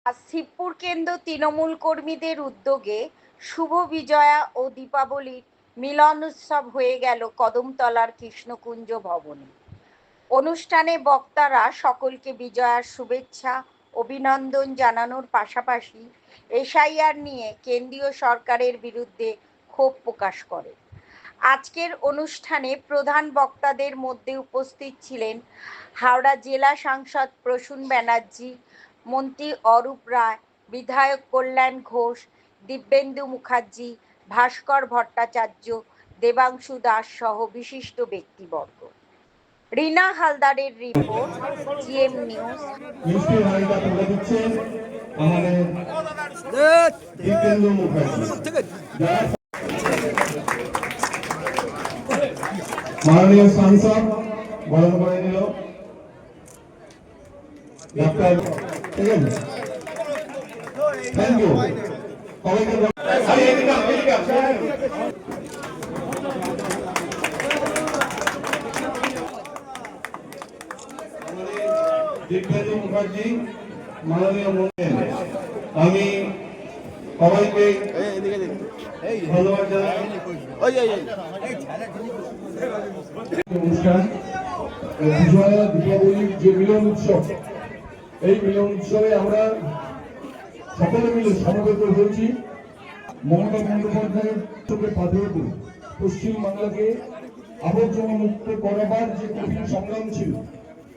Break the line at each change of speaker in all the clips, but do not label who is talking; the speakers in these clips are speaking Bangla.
আজ শিবপুর কেন্দ্র তৃণমূল কর্মীদের উদ্যোগে শুভ বিজয়া ও দীপাবলির মিলন উৎসব হয়ে গেল কদমতলার কৃষ্ণকুঞ্জ ভবনে। অনুষ্ঠানে বক্তারা সকলকে বিজয়ার শুভেচ্ছা অভিনন্দন জানানোর পাশাপাশি এসআইআর নিয়ে কেন্দ্রীয় সরকারের বিরুদ্ধে ক্ষোভ প্রকাশ করে। আজকের অনুষ্ঠানে প্রধান বক্তাদের মধ্যে উপস্থিত ছিলেন হাওড়া জেলা সাংসদ প্রসূন ব্যানার্জি, মন্ত্রী অরূপ রায়, বিধায়ক কল্যাণ ঘোষ, দিব্যেন্দু মুখার্জি, ভাস্কর ভট্টাচার্য, দেবাংশু দাস সহ বিশিষ্ট ব্যক্তিবর্গ। রিনা হালদারের রিপোর্ট, জিএম নিউজ।
মাননীয় সাংসদ বরণ করে নিল ডাক্তার। ঠিক আছে, থ্যাংক ইউ সবাইকে। দিব্যেন্দু মুখার্জি, মাননীয় মন্ত্রী, আমি সবাইকে ধন্যবাদ জানাই। অনুষ্ঠান বিজয়া দীপাবলির যে মিলন উৎসব, এই মিলন উৎসবে আমরা সকলে মিলে সমবেত হয়েছি। মমতা বন্দ্যোপাধ্যায়ের চোখে পাথর করে পশ্চিমবাংলাকে আবর্জনা মুক্ত করাবার যে কঠিন সংগ্রাম ছিল,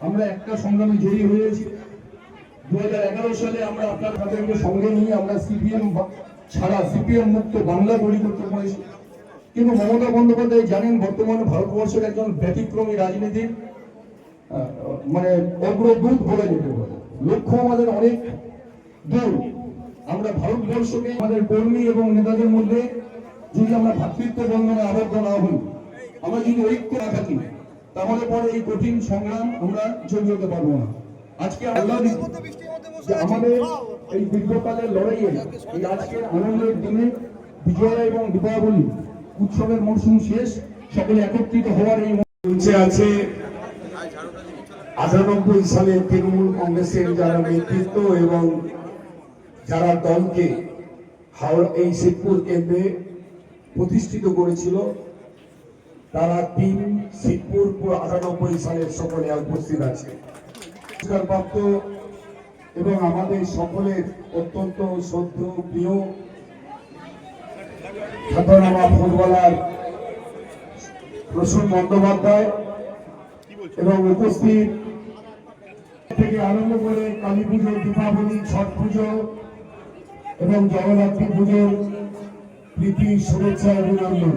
আমরা একটা সংগ্রামে জয়ী হয়েছি। 2011 সালে আমরা আপনাদেরকে সঙ্গে নিয়ে আমরা সিপিএম ছাড়া সিপিএম মুক্ত বাংলা গড়ি করতে পেরেছি। কিন্তু মমতা বন্দ্যোপাধ্যায় জানেন, বর্তমানে ভারতবর্ষের একজন ব্যতিক্রমী রাজনীতির অগ্রদূত বলে যেতে পারে। লক্ষ্য আমাদের অনেক দূর। আমরা ভারতবর্ষকে আমাদের কর্মী এবং নেতাদের মধ্যে যদি আমরা ভ্রাতৃত্ব বন্ধনে আবদ্ধ না হই, আমরা যদি ঐক্য না থাকি, তাহলে পরে এই কঠিন সংগ্রাম আমরা জয়ী হতে পারবো না। আজকে আল্লাহ যে আমাদের এই দীর্ঘকালের লড়াইয়ে এই আজকের আনন্দের দিনে বিজয়া এবং দীপাবলি উৎসবের মৌসুম শেষ, সকলে একত্রিত হওয়ার এই মঞ্চে আছে 98 সালে তৃণমূল কংগ্রেসের যারা নেতৃত্ব এবং যারা দলকে হাওড়া এই শিবপুর কেন্দ্রে প্রতিষ্ঠিত করেছিল, তারা শিবপুর 98 সালের সকলে উপস্থিত আছে। পুরস্কারপ্রাপ্ত এবং আমাদের সকলের অত্যন্ত শ্রদ্ধেয় প্রিয় খ্যাতনামা ফুটবলার প্রসূন বন্দ্যোপাধ্যায় এবং উপস্থিত থেকে আরম্ভ করে কালী পুজো, দীপাবলি, ছট পুজো এবং জগদ্ধাত্রী পুজোর প্রীতি, শুভেচ্ছা, অভিনন্দন।